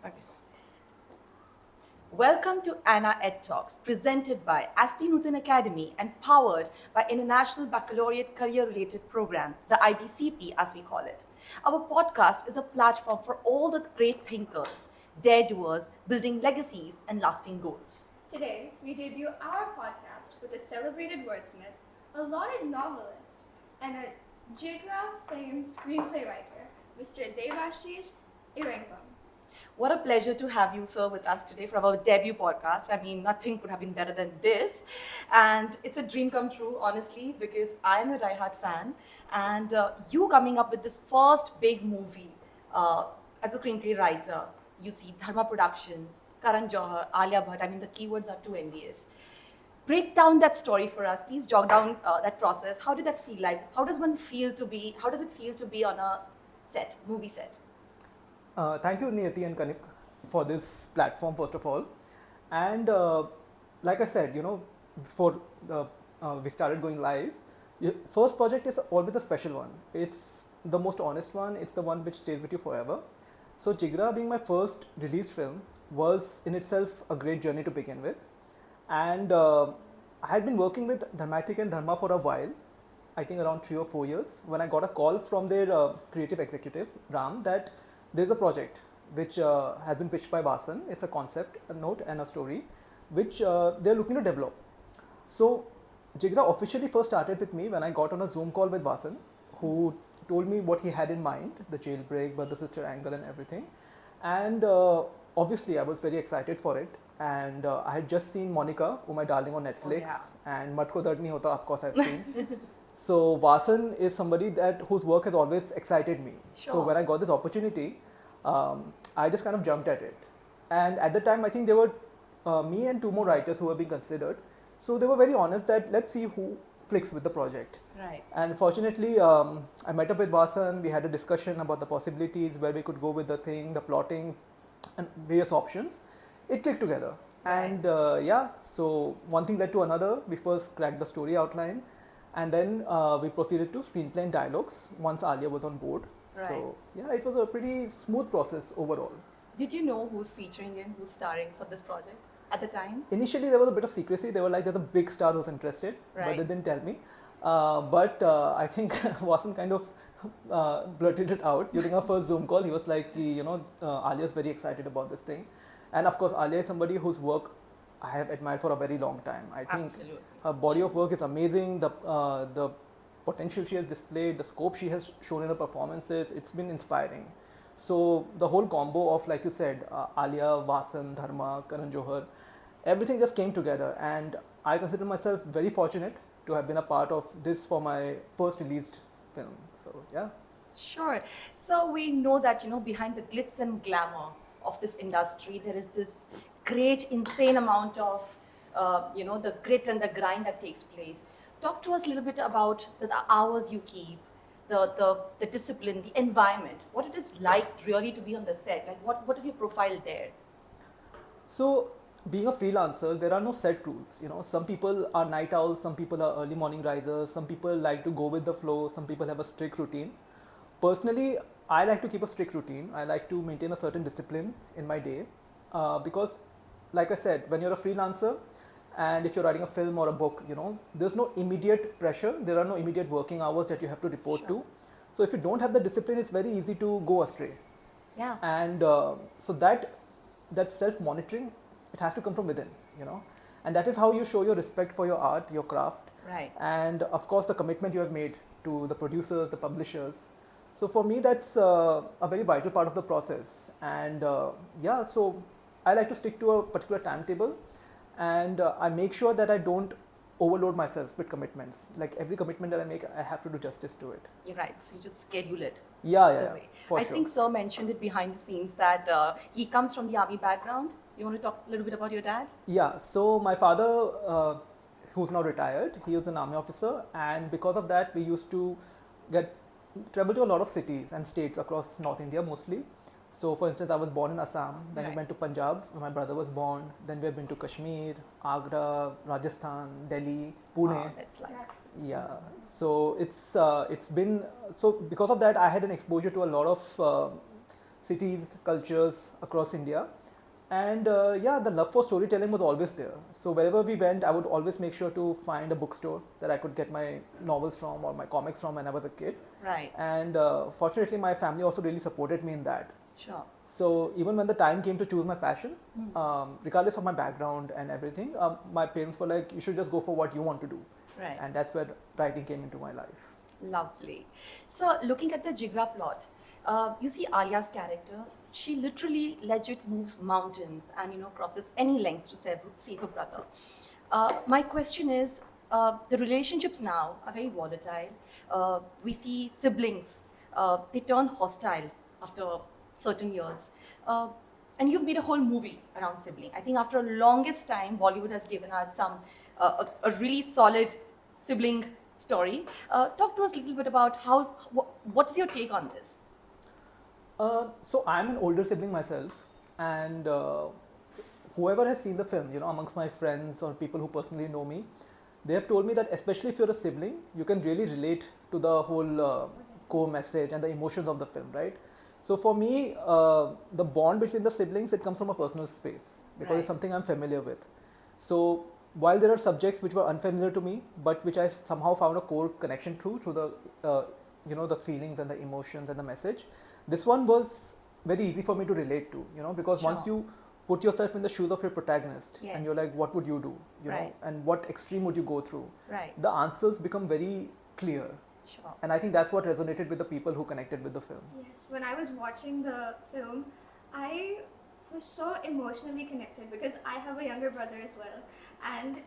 Okay. Welcome to Anna Ed Talks, presented by Aspi Nutan Academy and powered by International Baccalaureate Career Related Program, the IBCP as we call it. Our podcast is a platform for all the great thinkers, dare doers, building legacies and lasting goals. Today, we debut our podcast with a celebrated wordsmith, a lauded novelist, and a Jigra famed screenplay writer, Mr. Debashish Irengbam. What a pleasure to have you, sir, with us today for our debut podcast. I mean, nothing could have been better than this. And it's a dream come true, honestly, because I'm a diehard fan. And you coming up with this first big movie as a screenplay writer, you see Dharma Productions, Karan Johar, Alia Bhatt. I mean, the keywords are too envious. Break down that story for us. Please jog down that process. How did that feel like? How does it feel to be on a set, movie set? Thank you, Niyati and Kanik, for this platform, first of all. And like I said, before we started going live, first project is always a special one. It's the most honest one. It's the one which stays with you forever. So Jigra, being my first released film, was in itself a great journey to begin with. And I had been working with Dharmatic and Dharma for a while, I think around 3 or 4 years, when I got a call from their creative executive, Ram, that there's a project which has been pitched by Vasan. It's a concept, a note, and a story which they're looking to develop. So Jigra officially first started with me when I got on a Zoom call with Vasan, who told me what he had in mind, the jailbreak, brother sister angle, and everything. And obviously, I was very excited for it. And I had just seen Monica, Oh My Darling, on Netflix, and Matko Dard Nahi Hota, of course, I've seen. So Vasan is somebody whose work has always excited me. Sure. So when I got this opportunity, I just kind of jumped at it. And at the time, I think there were me and 2 more writers who were being considered. So they were very honest that let's see who clicks with the project. Right. And fortunately, I met up with Vasan. We had a discussion about the possibilities, where we could go with the thing, the plotting, and various options. It clicked together. And so one thing led to another. We first cracked the story outline. And then we proceeded to screenplay and dialogues once Alia was on board. Right. So yeah, it was a pretty smooth process overall. Did you know who's featuring in, who's starring for this project at the time? Initially, there was a bit of secrecy. They were like, there's a big star who's interested, but they didn't tell me. But I think Vasan kind of blurted it out during our first Zoom call. He was like, Alia's very excited about this thing. And of course, Alia is somebody whose work I have admired for a very long time. I think her body of work is amazing. The potential she has displayed, the scope she has shown in her performances, it's been inspiring. So the whole combo of, like you said, Alia, Vasan, Dharma, Karan Johar, everything just came together. And I consider myself very fortunate to have been a part of this for my first released film. So yeah. Sure. So we know that, behind the glitz and glamour of this industry, there is this great, insane amount of, the grit and the grind that takes place. Talk to us a little bit about the hours you keep, the discipline, the environment, what it is like really to be on the set. Like, what is your profile there? So, being a freelancer, there are no set rules. Some people are night owls, some people are early morning risers, some people like to go with the flow, some people have a strict routine. Personally, I like to keep a strict routine. I like to maintain a certain discipline in my day because, like I said, when you're a freelancer and if you're writing a film or a book, there's no immediate pressure. There are no immediate working hours that you have to report to. So if you don't have the discipline, it's very easy to go astray. Yeah. And so that self-monitoring, it has to come from within, and that is how you show your respect for your art, your craft. Right. And of course, the commitment you have made to the producers, the publishers. So for me, that's a very vital part of the process. And so I like to stick to a particular timetable, and I make sure that I don't overload myself with commitments. Like every commitment that I make, I have to do justice to it. You're right. So you just schedule it. Yeah. For I sure. think Sir mentioned it behind the scenes that he comes from the army background. You want to talk a little bit about your dad? Yeah. So my father, who's now retired, he was an army officer, and because of that, we used to travel to a lot of cities and states across North India mostly. So for instance, I was born in Assam, then we went to Punjab, where my brother was born, then we have been to Kashmir, Agra, Rajasthan, Delhi, Pune. Wow, that's like... Yeah, so it's been, so because of that, I had an exposure to a lot of cities, cultures across India. And yeah, the love for storytelling was always there. So wherever we went, I would always make sure to find a bookstore that I could get my novels from or my comics from when I was a kid. Right. And fortunately, my family also really supported me in that. Sure. So even when the time came to choose my passion, regardless of my background and everything, my parents were like, you should just go for what you want to do. Right. And that's where writing came into my life. Lovely. So, looking at the Jigra plot, you see Alia's character. She literally legit moves mountains and crosses any lengths to save her brother. My question is, the relationships now are very volatile. We see siblings; they turn hostile after certain years. And you've made a whole movie around sibling. I think after a longest time, Bollywood has given us a really solid sibling story. Talk to us a little bit about what's your take on this? So I'm an older sibling myself, and whoever has seen the film, amongst my friends or people who personally know me, they have told me that especially if you're a sibling, you can really relate to the whole core message and the emotions of the film, right? So for me, the bond between the siblings, it comes from a personal space because Right. it's something I'm familiar with. So while there are subjects which were unfamiliar to me, but which I somehow found a core connection through the the feelings and the emotions and the message, this one was very easy for me to relate to, because once Sure. you put yourself in the shoes of your protagonist Yes. and you're like, what would you do, Right. and what extreme would you go through? Right. The answers become very clear, Sure. and I think that's what resonated with the people who connected with the film. Yes, when I was watching the film, I was so emotionally connected because I have a younger brother as well. And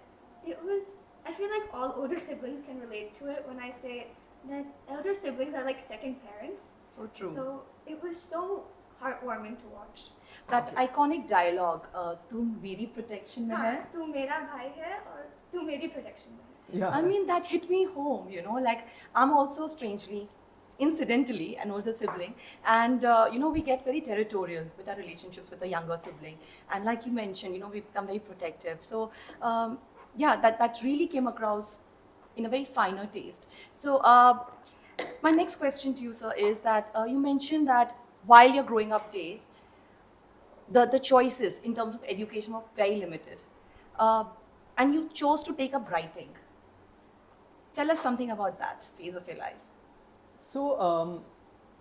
I feel like all older siblings can relate to it when I say that elder siblings are like second parents. So true. So it was so heartwarming to watch. That iconic dialogue, "तुम मेरी protection में है." हाँ, तू मेरा भाई है और तू मेरी protection में है. Yeah. I mean, that hit me home, like I'm also strangely, incidentally, an older sibling. And, we get very territorial with our relationships with a younger sibling. And like you mentioned, we become very protective. So, yeah, that really came across in a very finer taste. So, my next question to you, sir, is that you mentioned that while your growing up days, the choices in terms of education were very limited. And you chose to take up writing. Tell us something about that phase of your life. So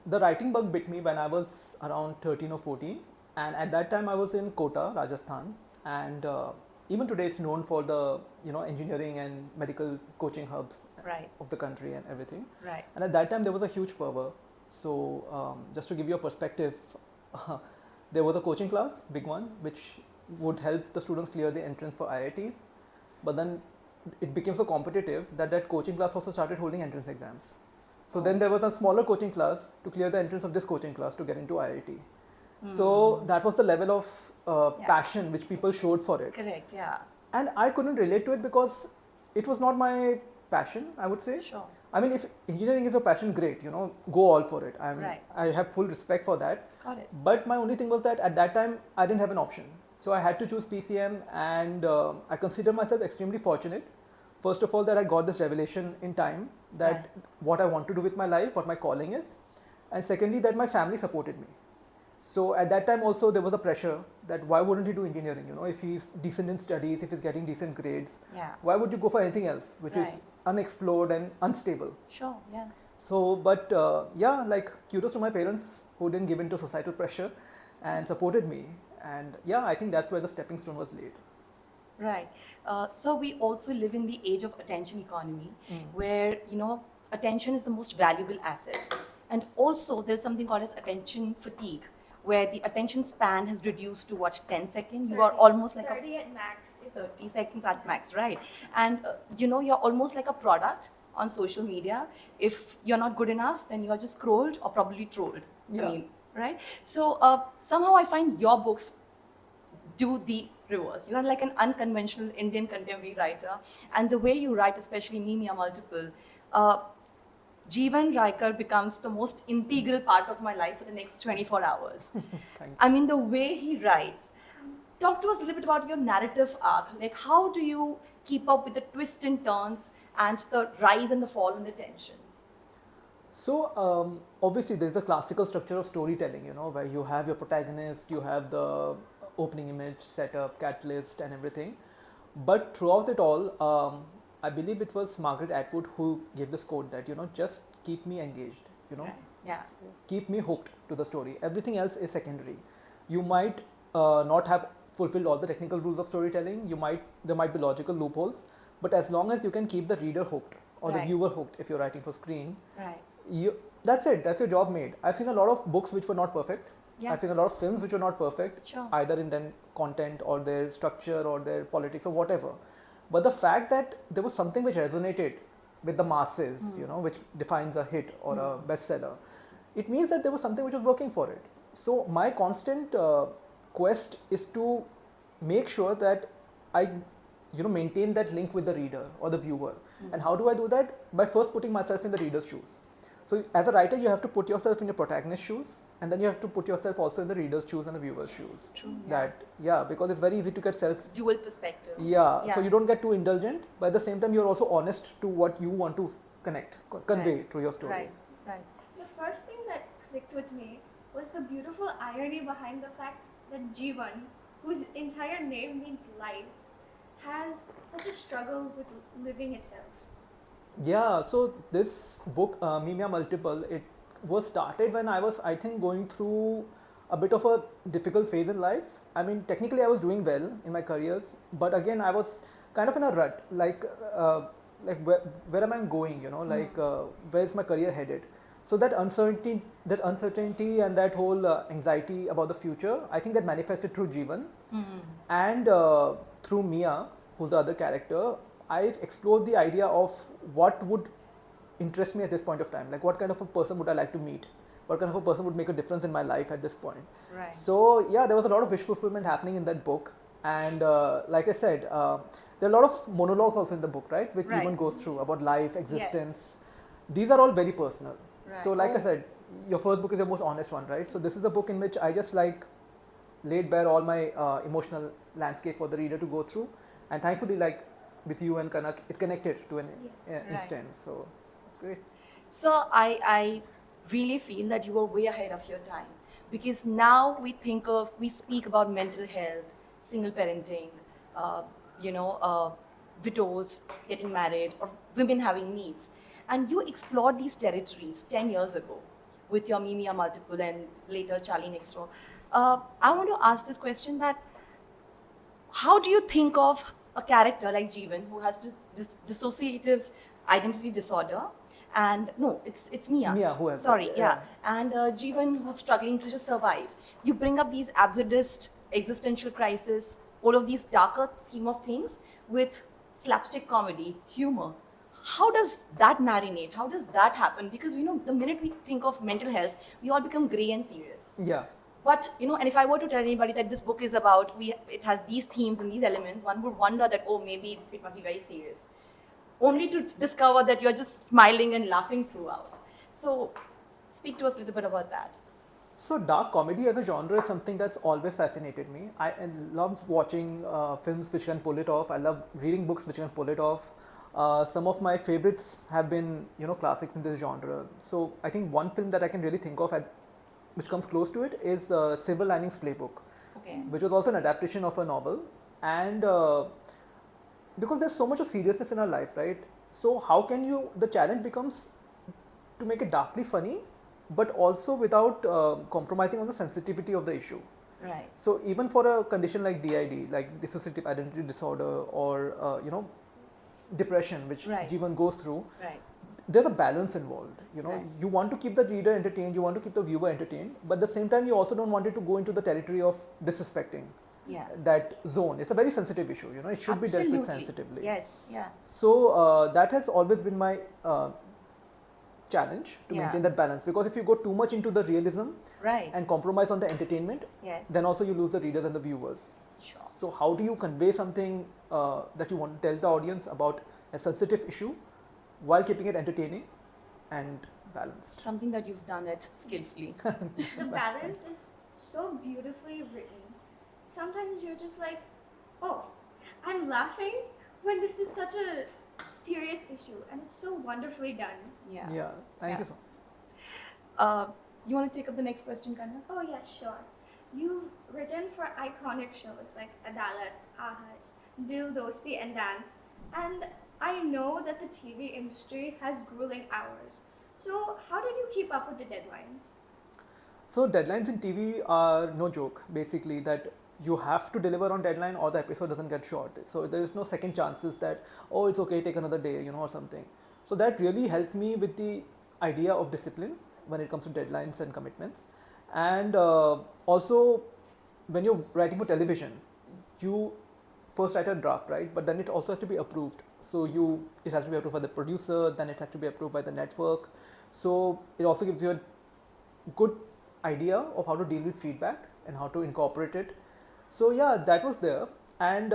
the writing bug bit me when I was around 13 or 14, and at that time I was in Kota, Rajasthan, and even today it's known for the engineering and medical coaching hubs Right. of the country and everything. Right. And at that time there was a huge fervor. So just to give you a perspective, there was a coaching class, big one, which would help the students clear the entrance for IITs. But then it became so competitive that coaching class also started holding entrance exams. So then there was a smaller coaching class to clear the entrance of this coaching class to get into IIT. So that was the level of Yeah. passion which people showed for it. Correct. Yeah. And I couldn't relate to it because it was not my passion, I would say. Sure. I mean, if engineering is your passion, great, go all for it. Right. I have full respect for that. Got it. But my only thing was that at that time, I didn't have an option. So I had to choose PCM, and I consider myself extremely fortunate. First of all, that I got this revelation in time that Right. what I want to do with my life, what my calling is. And secondly, that my family supported me. So at that time also there was a pressure that why wouldn't he do engineering? If he's decent in studies, if he's getting decent grades, Yeah. why would you go for anything else which is Right. unexplored and unstable? Sure. Yeah. So, but yeah, like kudos to my parents who didn't give in to societal pressure and supported me. And yeah, I think that's where the stepping stone was laid. Right. So we also live in the age of attention economy, where attention is the most valuable asset, and also there's something called as attention fatigue, where the attention span has reduced to 10 seconds. You are 30 almost like 30 at max. It's 30 seconds at max, right? And you're almost like a product on social media. If you're not good enough, then you're just scrolled or probably trolled. Yeah. I mean, right? So somehow I find your books do the reverse. You're like an unconventional Indian contemporary writer, and the way you write, especially Mimia Multiple, Jeevan Raikar becomes the most integral part of my life for the next 24 hours. Thank you. I mean, the way he writes. Talk to us a little bit about your narrative arc. Like, how do you keep up with the twists and turns and the rise and the fall and the tension? So obviously there is the classical structure of storytelling, where you have your protagonist, you have the opening image, setup, catalyst, and everything. But throughout it all, I believe it was Margaret Atwood who gave this quote that just keep me engaged, Right. Yeah. keep me hooked to the story. Everything else is secondary. You might not have fulfilled all the technical rules of storytelling. There might be logical loopholes, but as long as you can keep the reader hooked or the Right. viewer hooked, if you're writing for screen, Right. that's it. That's your job made. I've seen a lot of books which were not perfect. Yeah. I've seen a lot of films which were not perfect, Sure. either in their content or their structure or their politics or whatever. But the fact that there was something which resonated with the masses, which defines a hit or a bestseller, it means that there was something which was working for it. So my constant quest is to make sure that I, maintain that link with the reader or the viewer. And how do I do that? By first putting myself in the reader's shoes. So as a writer, you have to put yourself in your protagonist's shoes, and then you have to put yourself also in the reader's shoes and the viewer's shoes. True. Because it's very easy to get Dual perspective. yeah, so you don't get too indulgent, but at the same time you're also honest to what you want to convey Right. through your story. Right. Right. The first thing that clicked with me was the beautiful irony behind the fact that Jivan, whose entire name means life, has such a struggle with living itself. Yeah, so this book, Mimia Multiple, it was started when I was, I think, going through a bit of a difficult phase in life. I mean, technically I was doing well in my careers, but again I was kind of in a rut, like where am I going, where is my career headed? So that uncertainty and that whole anxiety about the future, I think that manifested through Jeevan. And through Mia, who's the other character, I explored the idea of what would interest me at this point of time. Like, what kind of a person would I like to meet? What kind of a person would make a difference in my life at this point? Right. So, yeah, there was a lot of wish fulfillment happening in that book. And like I said, there are a lot of monologues also in the book, right? Which Right. Jeevan goes through about life, existence. These are all very personal. So, Right. like I said, your first book is the most honest one, right? So, this is a book in which I just laid bare all my emotional landscape for the reader to go through. And thankfully, like with you and Kanak, it connected to an Yes. Right. instance. So, it's great. So I really feel that you were way ahead of your time, because now we speak about mental health, single parenting, widows getting married, or women having needs, and you explored these territories 10 years ago with your Mimia Multiple and later Charlie Next Door. I want to ask this question: that how do you think of a character like Jeevan, who has this dissociative identity disorder? And no, it's Mia. Mia, who has Sorry, that, yeah. And Jeevan, who's struggling to just survive. You bring up these absurdist existential crisis, all of these darker scheme of things with slapstick comedy, humor. How does that marinate? How does that happen? Because the minute we think of mental health, we all become grey and serious. Yeah. But and if I were to tell anybody that this book is about, it has these themes and these elements, one would wonder that, oh, maybe it must be very serious, only to discover that you're just smiling and laughing throughout. So, speak to us a little bit about that. So dark comedy as a genre is something that's always fascinated me. I love watching films which can pull it off. I love reading books which can pull it off. Some of my favorites have been, classics in this genre. So I think one film that I can really think of which comes close to it is Silver Linings Playbook, Okay. which was also an adaptation of a novel. And because there's so much of seriousness in our life, right? So how can the challenge becomes to make it darkly funny, but also without compromising on the sensitivity of the issue. Right. So even for a condition like DID, like dissociative identity disorder, or depression, which Right. Jeevan goes through, Right. there's a balance involved. Right. You want to keep the reader entertained, you want to keep the viewer entertained, but at the same time you also don't want it to go into the territory of disrespecting Yes. that zone. It's a very sensitive issue. It should be dealt with Absolutely. sensitively. Yes. Yeah. So that has always been my challenge to Yeah. maintain that balance, because if you go too much into the realism Right. and compromise on the entertainment, Yes. then also you lose the readers and the viewers. Sure. So how do you convey something that you want to tell the audience about a sensitive issue while keeping it entertaining and balanced? Something that you've done it skillfully. The balance is so beautifully written. Sometimes you're just like, oh, I'm laughing when this is such a serious issue, and it's so wonderfully done. Yeah. Yeah, thank Yeah. you so You want to take up the next question, Kanya? Oh, yes, sure. You've written for iconic shows like Adalat, Ahad, Dil Dosti, and Dance, and I know that the TV industry has grueling hours. So, how did you keep up with the deadlines? So deadlines in TV are no joke. Basically, that you have to deliver on deadline or the episode doesn't get shot. So there is no second chances that, oh, it's okay, take another day, or something. So that really helped me with the idea of discipline when it comes to deadlines and commitments. And also, when you're writing for television, you first write a draft, right? But then it also has to be approved. So it has to be approved by the producer, then it has to be approved by the network. So it also gives you a good idea of how to deal with feedback and how to incorporate it. So yeah, that was there. And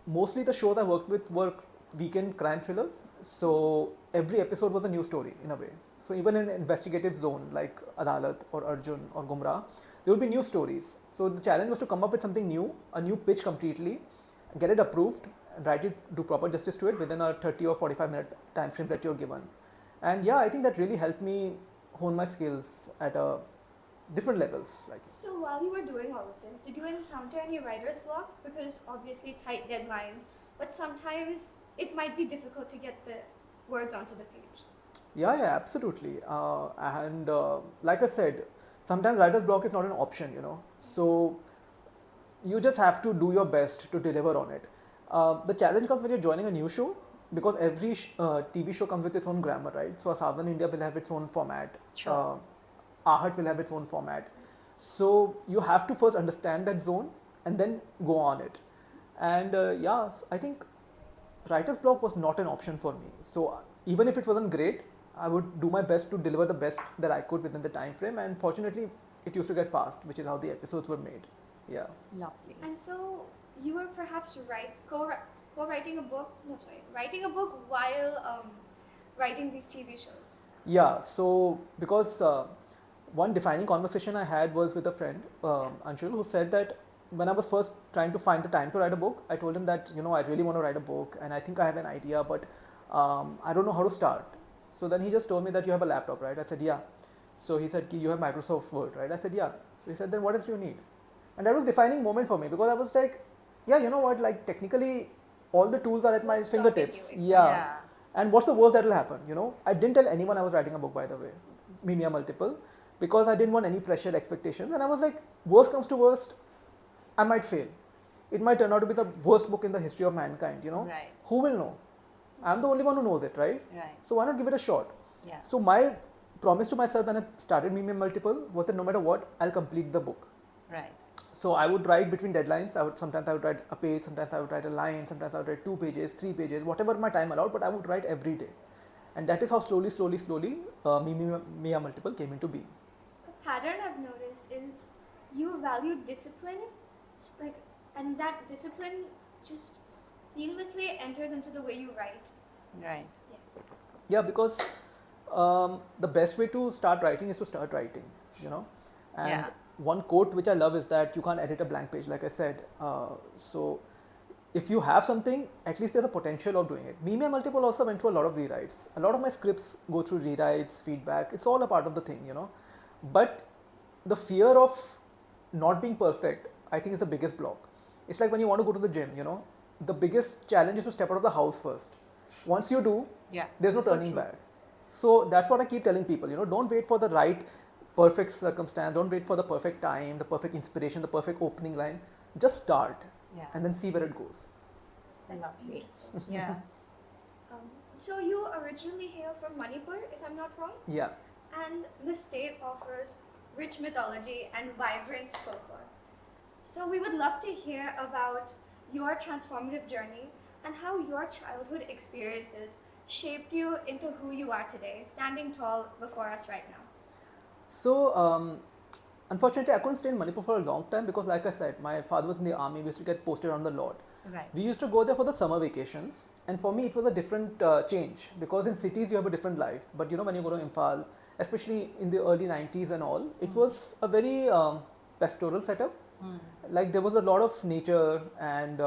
mostly the shows I worked with were weekend crime thrillers. So every episode was a new story in a way. So even in investigative zone like Adalat or Arjun or Gumrah, there would be new stories. So the challenge was to come up with something new, a new pitch completely, get it approved, and write it, do proper justice to it within a 30 or 45-minute time frame that you're given. And yeah, I think that really helped me hone my skills at a different levels. Like, So, while you were doing all of this, did you encounter any writer's block? Because obviously, tight deadlines, but sometimes it might be difficult to get the words onto the page. yeah, absolutely. And like I said, sometimes writer's block is not an option, So you just have to do your best to deliver on it. The challenge comes when you're joining a new show because every TV show comes with its own grammar, right? So Southern India will have its own format. Sure. Ahat will have its own format. So you have to first understand that zone and then go on it. And yeah, I think writer's block was not an option for me. So even if it wasn't great, I would do my best to deliver the best that I could within the time frame. And fortunately, it used to get passed, which is how the episodes were made. Yeah. Lovely. And so, you were perhaps co-writing a book. No, sorry, writing a book while writing these TV shows. Yeah. So because one defining conversation I had was with a friend, Anshul, who said that when I was first trying to find the time to write a book, I told him that I really want to write a book and I think I have an idea, but I don't know how to start. So then he just told me that you have a laptop, right? I said, yeah. So he said, you have Microsoft Word, right? I said, yeah. So he said, then what else do you need? And that was defining moment for me because I was like, yeah, you know what? Like technically, all the tools are at my What's stopping fingertips. you? Exactly. Yeah. And what's the worst that will happen? I didn't tell anyone I was writing a book, by the way, Mimia Multiple, because I didn't want any pressure expectations. And I was like, worst comes to worst, I might fail. It might turn out to be the worst book in the history of mankind, Right. Who will know? I'm the only one who knows it, right? Right. So why not give it a shot? Yeah. So my promise to myself when I started Meme Multiple was that no matter what, I'll complete the book. Right. So I would write between deadlines. Sometimes I would write a page, sometimes I would write a line, sometimes I would write 2 pages, 3 pages, whatever my time allowed, but I would write every day. And that is how slowly, Mia Multiple came into being. A pattern I've noticed is you value discipline, and that discipline just seamlessly enters into the way you write. Right. Yes. Yeah, because the best way to start writing is to start writing, And Yeah. one quote which I love is that you can't edit a blank page, like I said. So if you have something, at least there's a potential of doing it. Meme Multiple also went through a lot of rewrites. A lot of my scripts go through rewrites, feedback. It's all a part of the thing, But the fear of not being perfect, I think, is the biggest block. It's like when you want to go to the gym, The biggest challenge is to step out of the house first. Once you do, Yeah. there's no So turning true. back. So that's what I keep telling people, don't wait for the right perfect circumstance, don't wait for the perfect time, the perfect inspiration, the perfect opening line. Just start Yeah. and then see where it goes. Lovely. Yeah. So you originally hail from Manipur, if I'm not wrong, Yeah. and the state offers rich mythology and vibrant folklore. So we would love to hear about your transformative journey and how your childhood experiences shaped you into who you are today, standing tall before us right now. So unfortunately, I couldn't stay in Manipur for a long time because, like I said, my father was in the army. We used to get posted on the lot. Right. We used to go there for the summer vacations, and for me, it was a different change because in cities you have a different life. But when you go to Imphal, especially in the early 90s and all, it was a very pastoral setup. Like there was a lot of nature, and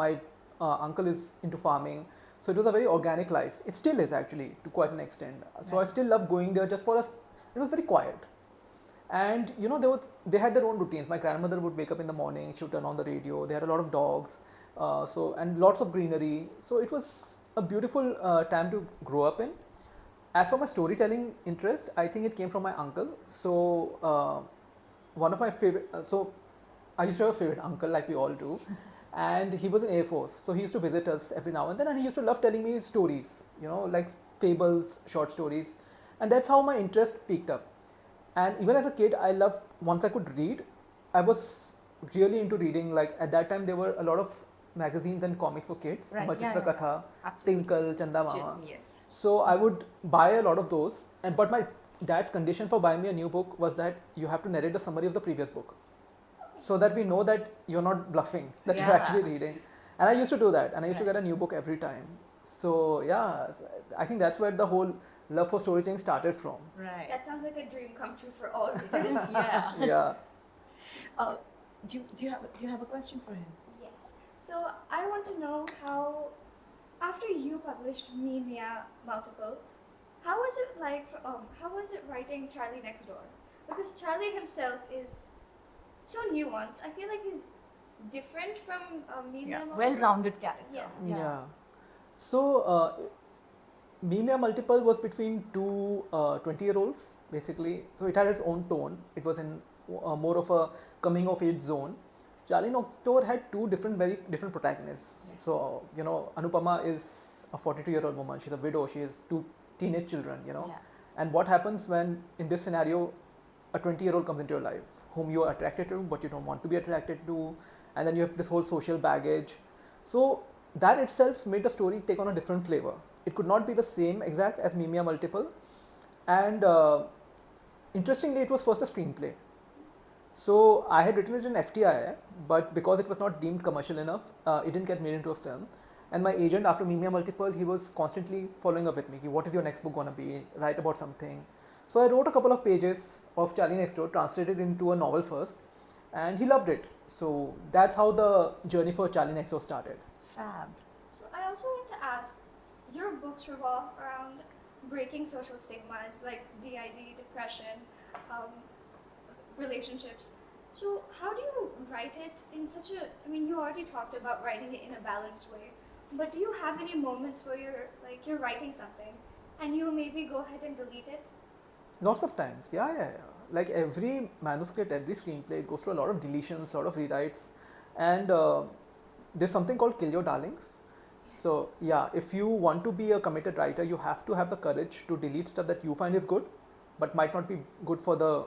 my uncle is into farming, so it was a very organic life. It still is actually to quite an extent. So I Right. still love going there just for us. It was very quiet. And they had their own routines. My grandmother would wake up in the morning, she would turn on the radio. They had a lot of dogs, and lots of greenery. So it was a beautiful time to grow up in. As for my storytelling interest, I think it came from my uncle. So one of my favorite. So I used to have a favorite uncle, like we all do, and he was in Air Force. So he used to visit us every now and then, and he used to love telling me stories. Like fables, short stories, and that's how my interest peaked up. And even as a kid, I loved, once I could read, I was really into reading. Like at that time, there were a lot of magazines and comics for kids, Right. Bachitra Katha, Absolutely. Tinkle, Chanda Mama. Yes. So I would buy a lot of those. But my dad's condition for buying me a new book was that you have to narrate the summary of the previous book, so that we know that you're not bluffing, that you're Yeah. actually reading. And I used to do that, and I used to Right. get a new book every time. So yeah, I think that's where the whole love for storytelling started from. Right. That sounds like a dream come true for all readers. Yeah. Yeah. Do you have a question for him? Yes. So I want to know how, after you published Me Mia Multiple, how was it like? How was it writing Charlie Next Door? Because Charlie himself is so nuanced. I feel like he's different from Me Mia Multiple. Well-rounded character. Yeah. Yeah. So, Mimia Multiple was between two 20-year-olds, basically. So, it had its own tone. It was in more of a coming of age zone. Charlie Next Door had two very different protagonists. Yes. So, Anupama is a 42-year-old woman. She's a widow. She has two teenage children, Yeah. And what happens when, in this scenario, a 20-year-old comes into your life, whom you are attracted to, but you don't want to be attracted to, and then you have this whole social baggage. So that itself made the story take on a different flavor. It could not be the same exact as Mimia Multiple, and interestingly, it was first a screenplay. So I had written it in FTI, but because it was not deemed commercial enough, it didn't get made into a film. And my agent, after Mimia Multiple, he was constantly following up with me. What is your next book gonna be? Write about something. So I wrote a couple of pages of Charlie Next Door, translated into a novel first, and he loved it. So that's how the journey for Charlie Next Door started. Fab. So I also want to ask, your books revolve around breaking social stigmas like DID, depression, relationships. So how do you write it in such a? I mean, you already talked about writing it in a balanced way, but do you have any moments where you're writing something and you maybe go ahead and delete it? Lots of times, yeah. Like every manuscript, every screenplay goes through a lot of deletions, a lot of rewrites, and there's something called kill your darlings. So yeah, if you want to be a committed writer, you have to have the courage to delete stuff that you find is good, but might not be good for the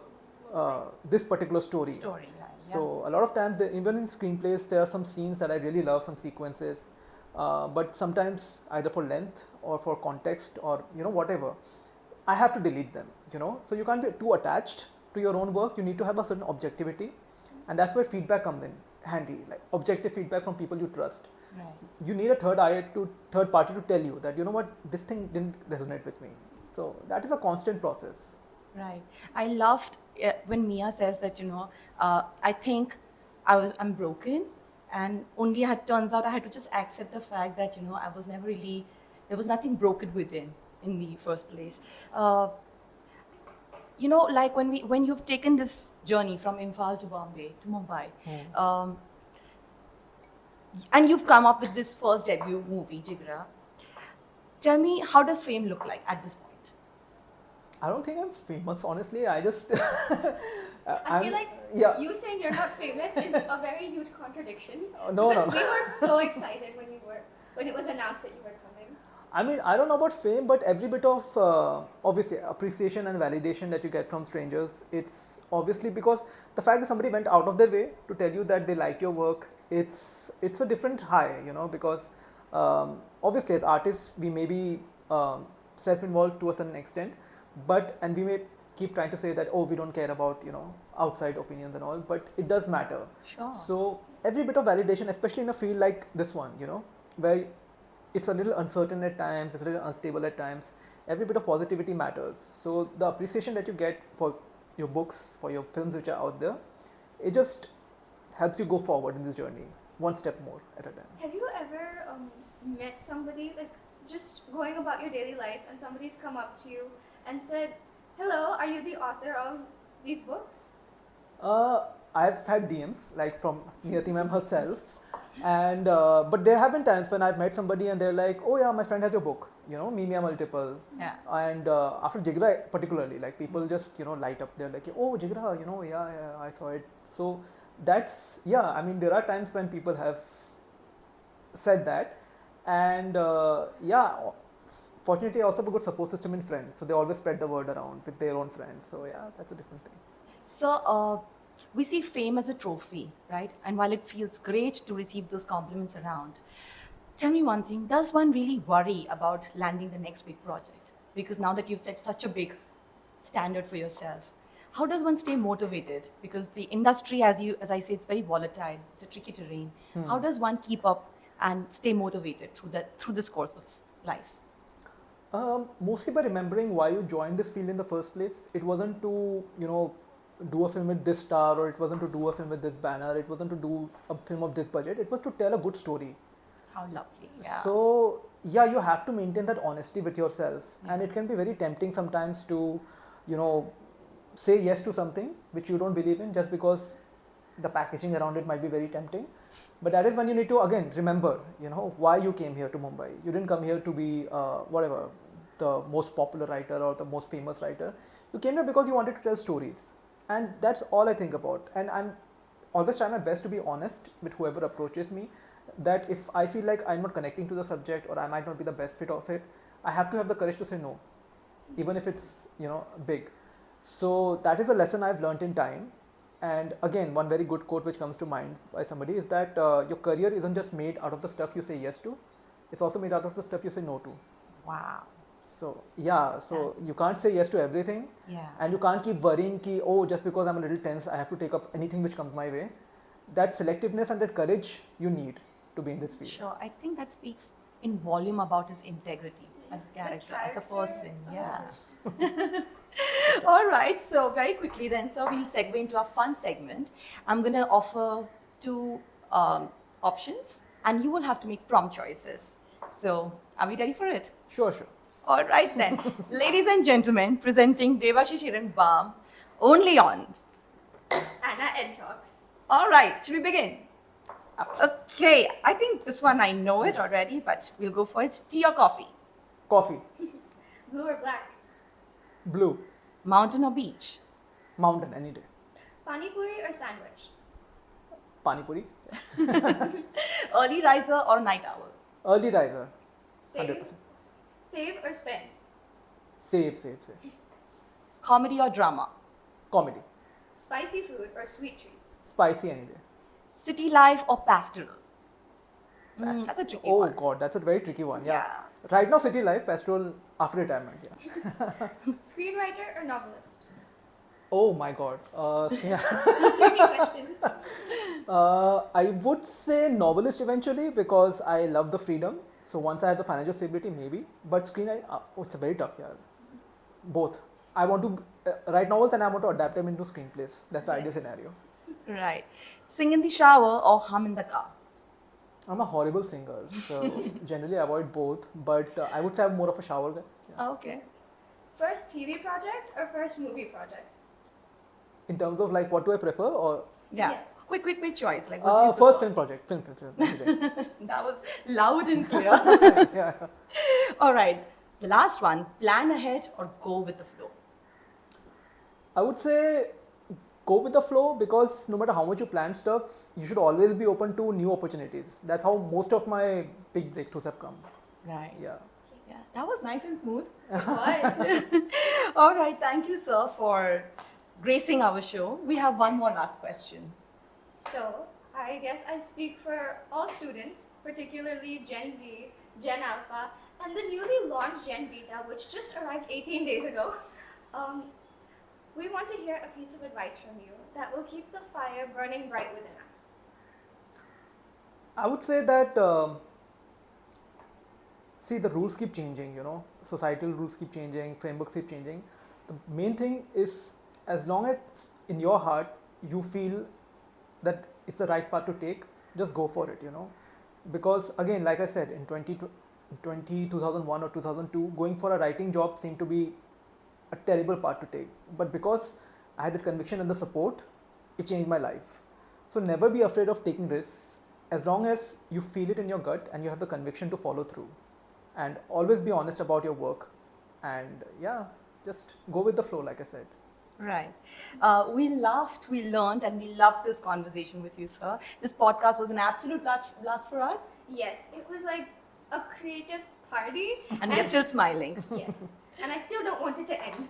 this particular story. Storyline. So a lot of times, even in screenplays, there are some scenes that I really love, some sequences, but sometimes either for length or for context or whatever, I have to delete them. So you can't be too attached to your own work. You need to have a certain objectivity, and that's where feedback comes in handy, like objective feedback from people you trust. Right. You need a third party to tell you that what, this thing didn't resonate with me. So that is a constant process. Right. I loved when Mia says that, I think I'm broken, and only turns out I had to just accept the fact that, I was never really, there was nothing broken within in the first place. Like when you've taken this journey from Imphal to Bombay to Mumbai, and you've come up with this first debut movie, Jigra. Tell me, how does fame look like at this point? I don't think I'm famous, honestly. I just. I feel like you saying you're not famous is a very huge contradiction. No. Because we were so excited when it was announced that you were coming. I mean, I don't know about fame, but every bit of obviously appreciation and validation that you get from strangers, it's obviously because the fact that somebody went out of their way to tell you that they liked your work, it's a different high, because obviously as artists we may be self-involved to a certain extent, and we may keep trying to say that, oh, we don't care about outside opinions and all, but it does matter. Sure. So every bit of validation, especially in a field like this one, where it's a little uncertain at times, it's a little unstable at times, every bit of positivity matters. So the appreciation that you get for your books, for your films which are out there, it just helps you go forward in this journey, one step more at a time. Have you ever met somebody, like just going about your daily life, and somebody's come up to you and said, "Hello, are you the author of these books? I've had DMs like from Niyati ma'am herself, and but there have been times when I've met somebody and they're like, "Oh yeah, my friend has your book, Mimia Multiple." Yeah. And after Jigra particularly, like people just light up. They're like, "Oh Jigra, yeah, I saw it." So that's yeah. I mean, there are times when people have said that, and yeah. Fortunately, I also have a good support system in friends, so they always spread the word around with their own friends. So yeah, that's a different thing. So, we see fame as a trophy, right? And while it feels great to receive those compliments around, tell me one thing, does one really worry about landing the next big project? Because now that you've set such a big standard for yourself, how does one stay motivated? Because the industry, as I say, it's very volatile. It's a tricky terrain. How does one keep up and stay motivated through this course of life? Mostly by remembering why you joined this field in the first place. It wasn't to, do a film with this star, or it wasn't to do a film with this banner, it wasn't to do a film of this budget, it was to tell a good story. How lovely. Yeah. So, yeah, you have to maintain that honesty with yourself. And it can be very tempting sometimes to, you know, say yes to something which you don't believe in just because the packaging around it might be very tempting. But that is when you need to, again, remember, why you came here to Mumbai. You didn't come here to be, whatever, the most popular writer or the most famous writer. You came here because you wanted to tell stories. And that's all I think about. And I'm always trying my best to be honest with whoever approaches me, that if I feel like I'm not connecting to the subject or I might not be the best fit of it, I have to have the courage to say no, even if it's, big. So that is a lesson I've learned in time. And again, one very good quote which comes to mind by somebody is that your career isn't just made out of the stuff you say yes to, it's also made out of the stuff you say no to. Wow. So yeah, so you can't say yes to everything, Yeah. and you can't keep worrying ki, oh, just because I'm a little tense, I have to take up anything which comes my way. That selectiveness and that courage you need to be in this field. Sure. I think that speaks in volume about his integrity as a character, as a person. Yeah. All right. So very quickly then, so we'll segue into our fun segment. I'm going to offer two options, and you will have to make prompt choices. So are we ready for it? Sure. All right then. Ladies and gentlemen, presenting Debashish Irengbam only on. Anna Ed Talks. All right. Should we begin? Okay. I think this one I know it already, but we'll go for it. Tea or coffee? Coffee. Blue or black? Blue. Mountain or beach? Mountain, any day. Pani puri or sandwich? Pani puri. Early riser or night owl? Early riser. Save, 100%. save or spend? Save. Comedy or drama? Comedy. Spicy food or sweet treats? Spicy any day. City life or pastoral? That's a tricky one. Oh god, that's a very tricky one. Yeah. Yeah. Right now, city life, pastoral after retirement. Yeah. Screenwriter or novelist? Oh my god. Tricky questions. I would say novelist eventually because I love the freedom. So once I have the financial stability, maybe. But it's a very tough year. Both. I want to write novels and I want to adapt them into screenplays. That's the ideal scenario. Right. Sing in the shower or hum in the car? I'm a horrible singer, so generally I avoid both. But I would say I'm more of a shower guy. Yeah. Okay. First TV project or first movie project? In terms of like what do I prefer or Yeah. Yes. Quick choice. Like what do you first prefer? film project. Film. That was loud and clear. Yeah. All right. The last one. Plan ahead or go with the flow? I would say go with the flow because no matter how much you plan stuff, you should always be open to new opportunities. That's how most of my big breakthroughs have come. Right. Yeah. Yeah. That was nice and smooth. It was. All right. Thank you, sir, for gracing our show. We have one more last question. So, I guess I speak for all students, particularly Gen Z, Gen Alpha, and the newly launched Gen Beta, which just arrived 18 days ago. We want to hear a piece of advice from you that will keep the fire burning bright within us. I would say that see, the rules keep changing, societal rules keep changing, frameworks keep changing. The main thing is as long as in your heart you feel that it's the right path to take, just go for it, because again, like I said, in 2001 or 2002, going for a writing job seemed to be a terrible path to take. But because I had the conviction and the support. It changed my life. So never be afraid of taking risks as long as you feel it in your gut and you have the conviction to follow through. And always be honest about your work. And yeah, just go with the flow, like I said. Right. We laughed, we learned, and we loved this conversation with you, sir. This podcast was an absolute blast for us, Yes, it was like a creative party. and we are still smiling. Yes. And I still don't want it to end.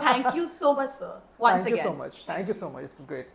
Thank you so much, sir. Once Thank again. you so much. Thank you so much. It's great.